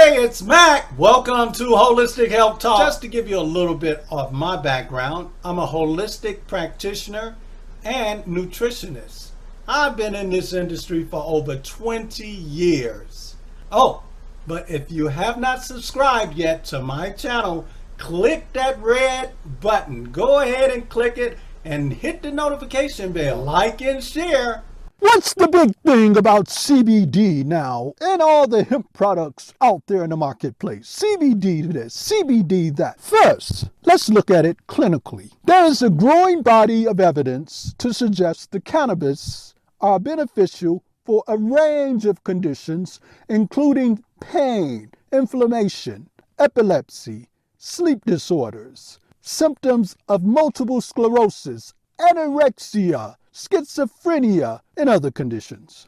Hey, it's Mac. Welcome to Holistic Health Talk. Just to give you a little bit of my background, I'm a holistic practitioner and nutritionist. I've been in this industry for over 20 years. Oh, but if you have not subscribed yet to my channel, click that red button. Go ahead and click it and hit the notification bell. Like and share. What's the big thing about CBD now and all the hemp products out there in the marketplace? CBD this, CBD that. First, let's look at it clinically. There is a growing body of evidence to suggest the cannabis are beneficial for a range of conditions, including pain, inflammation, epilepsy, sleep disorders, symptoms of multiple sclerosis, anorexia, schizophrenia, and other conditions.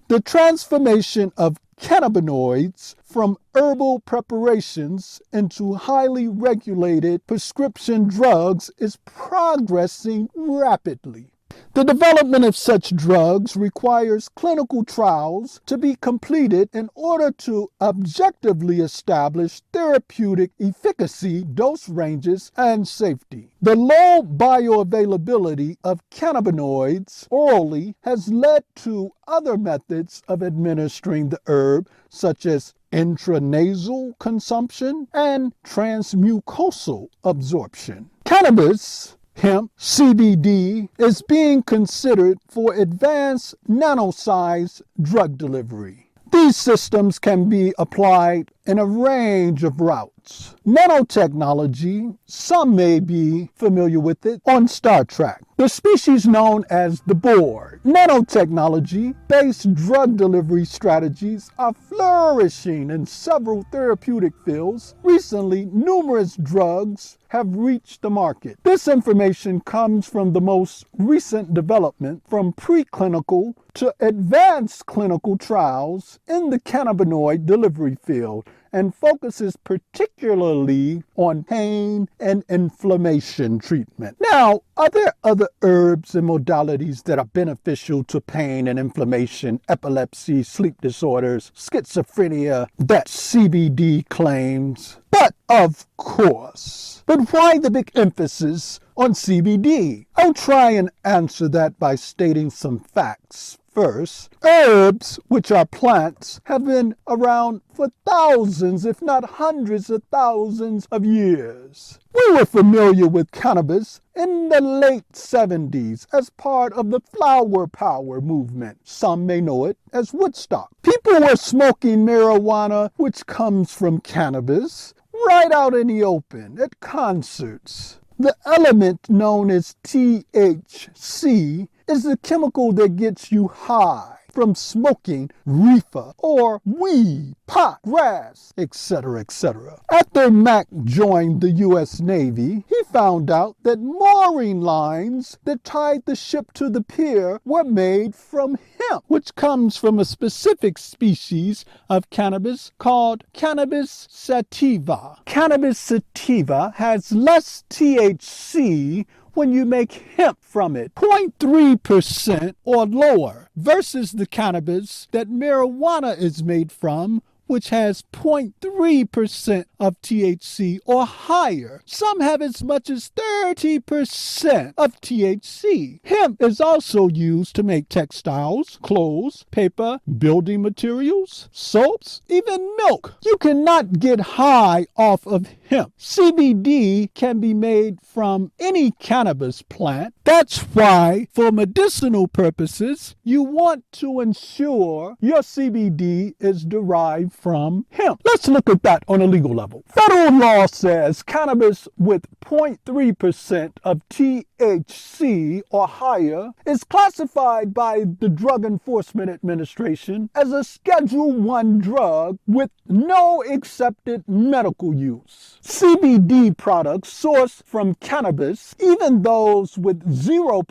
The transformation of cannabinoids from herbal preparations into highly regulated prescription drugs is progressing rapidly. The development of such drugs requires clinical trials to be completed in order to objectively establish therapeutic efficacy, dose ranges, and safety. The low bioavailability of cannabinoids orally has led to other methods of administering the herb, such as intranasal consumption and transmucosal absorption. Cannabis, hemp, CBD, is being considered for advanced nano-sized drug delivery. These systems can be applied in a range of routes. Nanotechnology, some may be familiar with it on Star Trek. The species known as the Borg. Nanotechnology-based drug delivery strategies are flourishing in several therapeutic fields. Recently, numerous drugs have reached the market. This information comes from the most recent development from preclinical to advanced clinical trials in the cannabinoid delivery field, and focuses particularly on pain and inflammation treatment. Now, are there other herbs and modalities that are beneficial to pain and inflammation, epilepsy, sleep disorders, schizophrenia that CBD claims? But of course. But why the big emphasis on CBD? I'll try and answer that by stating some facts. First, herbs, which are plants, have been around for thousands, if not hundreds of thousands of years. We were familiar with cannabis in the late 70s as part of the flower power movement. Some may know it as Woodstock. People were smoking marijuana, which comes from cannabis, right out in the open at concerts. The element known as THC is the chemical that gets you high from smoking reefer or weed, pot, grass, etc., etc. After Mac joined the U.S. Navy, he found out that mooring lines that tied the ship to the pier were made from hemp, which comes from a specific species of cannabis called cannabis sativa. Cannabis sativa has less THC when you make hemp from it, 0.3% or lower, versus the cannabis that marijuana is made from, which has 0.3% of THC or higher. Some have as much as 30% of THC. Hemp is also used to make textiles, clothes, paper, building materials, soaps, even milk. You cannot get high off of hemp. CBD can be made from any cannabis plant. That's why, for medicinal purposes, you want to ensure your CBD is derived from hemp. Let's look at that on a legal level. Federal law says cannabis with 0.3% of THC or higher is classified by the Drug Enforcement Administration as a Schedule I drug with no accepted medical use. CBD products sourced from cannabis, even those with 0%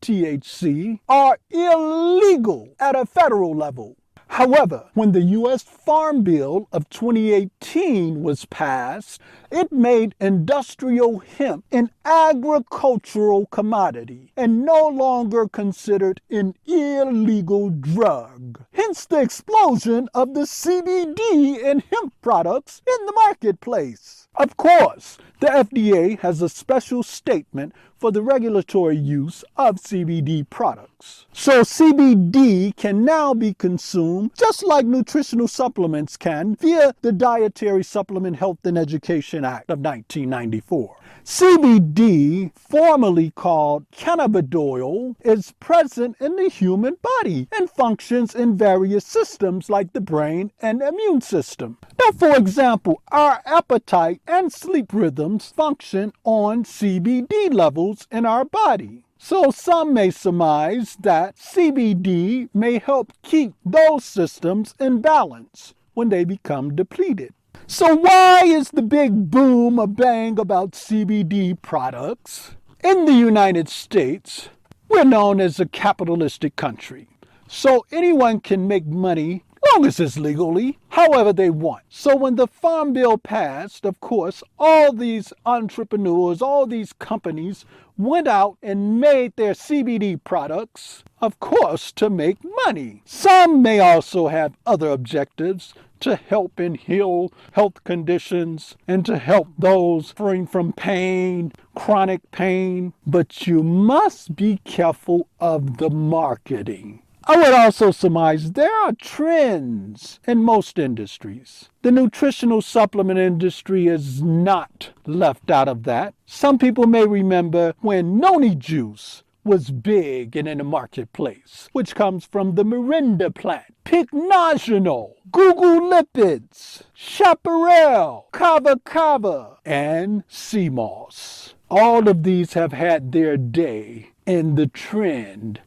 THC, are illegal at a federal level. However, when the U.S. Farm Bill of 2018 was passed, it made industrial hemp an agricultural commodity and no longer considered an illegal drug. Hence the explosion of the CBD and hemp products in the marketplace. Of course, the FDA has a special statement for the regulatory use of CBD products. So CBD can now be consumed just like nutritional supplements can via the Dietary Supplement Health and Education Act of 1994. CBD, formerly called cannabidiol, is present in the human body and functions in various systems like the brain and immune system. Now, for example, our appetite and sleep rhythms function on CBD levels in our body. So some may surmise that CBD may help keep those systems in balance when they become depleted. So why is the big boom or bang about CBD products? In the United States, we're known as a capitalistic country. So anyone can make money, long as it's legally, however they want. So when the Farm Bill passed, of course, all these entrepreneurs, all these companies went out and made their CBD products, of course, to make money. Some may also have other objectives to help and heal health conditions and to help those suffering from pain, chronic pain. But you must be careful of the marketing. I would also surmise there are trends in most industries. The nutritional supplement industry is not left out of that. Some people may remember when noni juice was big and in the marketplace, which comes from the morinda plant. Pygnogenol, Google Lipids, Chaparral, Kava Kava, and sea moss. All of these have had their day in the trend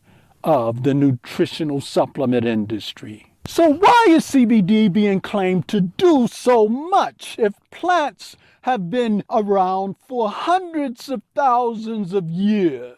of the nutritional supplement industry. So why is CBD being claimed to do so much if plants have been around for hundreds of thousands of years?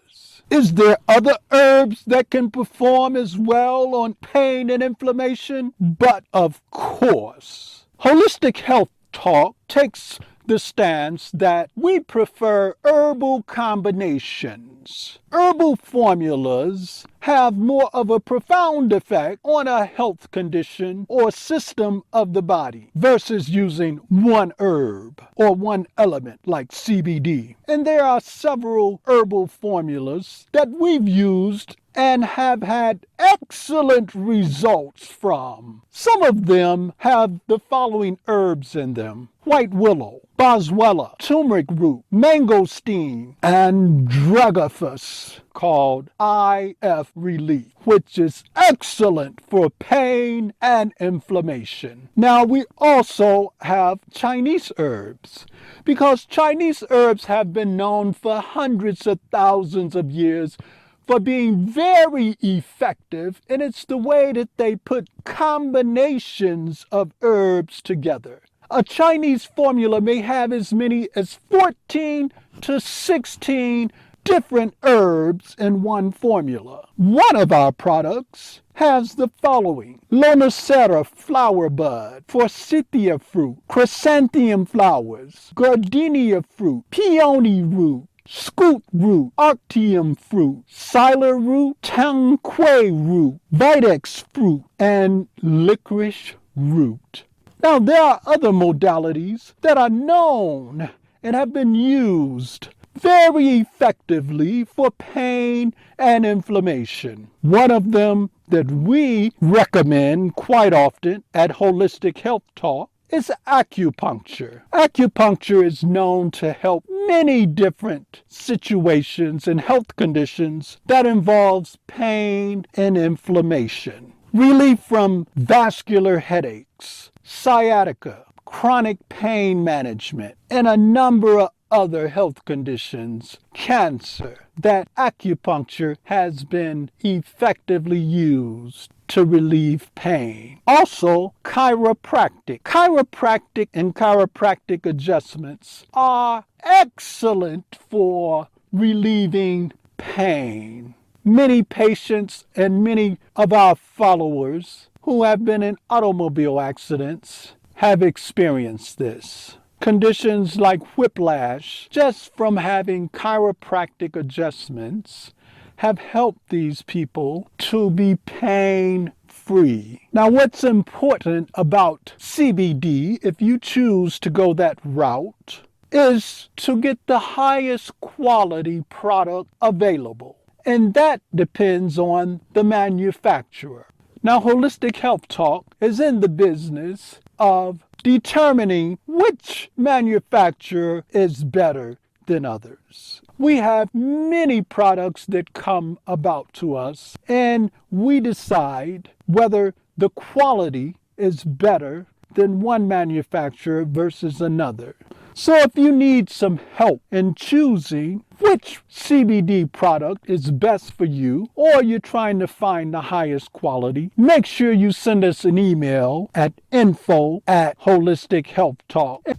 Is there other herbs that can perform as well on pain and inflammation? But of course, Holistic Health Talk takes the stance that we prefer herbal combinations. Herbal formulas have more of a profound effect on a health condition or system of the body versus using one herb or one element like CBD. And there are several herbal formulas that we've used and have had excellent results from. Some of them have the following herbs in them: white willow, boswellia, turmeric root, mangosteen, and druggifus called IF Relief, which is excellent for pain and inflammation. Now we also have Chinese herbs, because Chinese herbs have been known for hundreds of thousands of years for being very effective, and it's the way that they put combinations of herbs together. A Chinese formula may have as many as 14 to 16 different herbs in one formula. One of our products has the following: Lonicera flower bud, forsythia fruit, chrysanthemum flowers, gardenia fruit, peony root, scoot root, arctium fruit, siler root, tanquay root, vitex fruit, and licorice root. Now, there are other modalities that are known and have been used very effectively for pain and inflammation. One of them that we recommend quite often at Holistic Health Talk is acupuncture. Acupuncture is known to help many different situations and health conditions that involves pain and inflammation. Relief from vascular headaches, sciatica, chronic pain management, and a number of other health conditions, cancer, that acupuncture has been effectively used to relieve pain. Also, chiropractic. Chiropractic and chiropractic adjustments are excellent for relieving pain. Many patients and many of our followers who have been in automobile accidents have experienced this. Conditions like whiplash, just from having chiropractic adjustments, have helped these people to be pain-free. Now, what's important about CBD, if you choose to go that route, is to get the highest quality product available. And that depends on the manufacturer. Now, Holistic Health Talk is in the business of determining which manufacturer is better than others. We have many products that come about to us, and we decide whether the quality is better than one manufacturer versus another. So if you need some help in choosing which CBD product is best for you, or you're trying to find the highest quality, make sure you send us an email at info@holistichealthtalk.